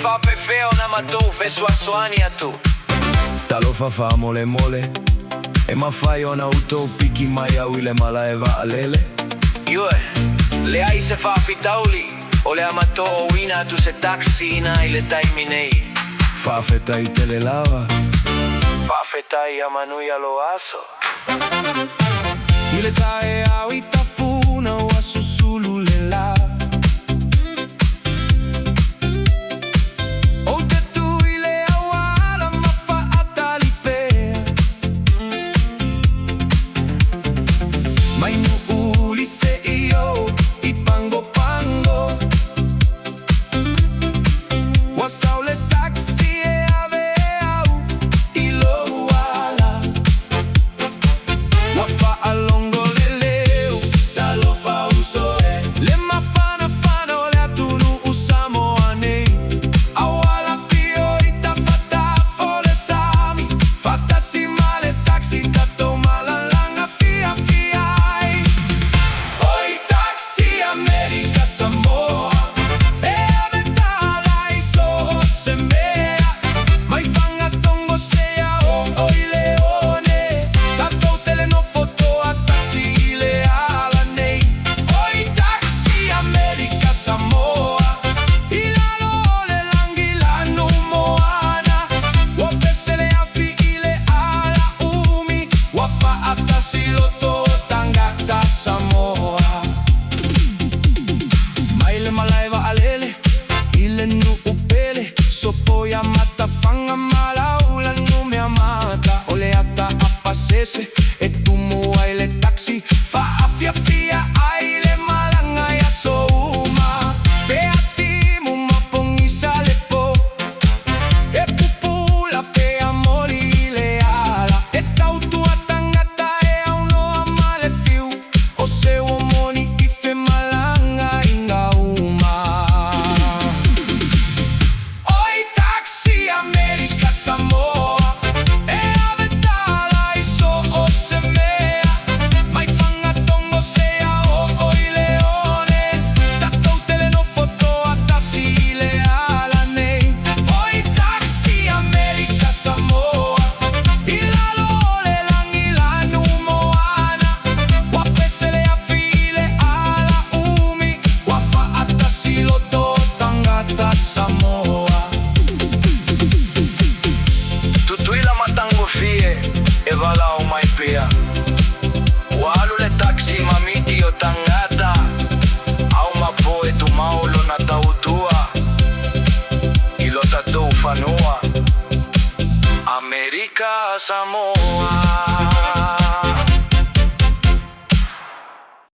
fa pefeo na matu fe swaswani atu. Talofa fa mole mole e mafai ona uto piki maya wile malaeva alele. Yue, le ai se fa fitauli o le amato o wina tu se taxi na ile taiminei. Fa feta i tele lava. Fa fetai a manuia lo aso. Ile tae au i Tafuna wa susulu le la. O te tu ile awala mafa atalipea. Mai nu ulise iyo i Pago Pago. Wa saule taxi e ave au i lo wala. Wa fa alongo le leo Talofa uso e. Le mafana fana ole atunu u Samoan. Awala pio i tafata le sami. Fata si male taxi tato malalanga fia fia. Oi taxi Amerika Samoa. E avetala i so se mea. Mai Fagatogo sea o i Leone. Tato tele no foto a taxi ile ala nei. Oi taxi Amerika Samoa. Ilalo le langila no moana. Wapesele afi ile ala umi. Wafa atasi loto tangata Samoa. Maile malaiva alele, ile nu upele. Sopoya mata fanga malaula nu me amata. Ole ata apasese, e tu mua ile taxi. Fa afia fia aile malanga ya souma. Beati mu mapongisa lepo. E pupula pe amoli ile ala. E tautu atangata e au no amale fiu. O se o moni ife malanga inga uma. Oi taxi Amerika Samoa. E avetala i so o se mea. Mai Fagatogo sea o i Leone. Tato tele no foto a taxi ile ala nei. Oi taxi Amerika Samoa. Ilalo le langila nu moana. Wapesele afi ile ala umi. Wafa atasi loto tangata Samoa. Tutuila matango fie e vala o mai pia. Walu le taxi mamiti o tangata. Au mapo e tu maulo na tautua. Ilo tatu fanua. Amerika Samoa.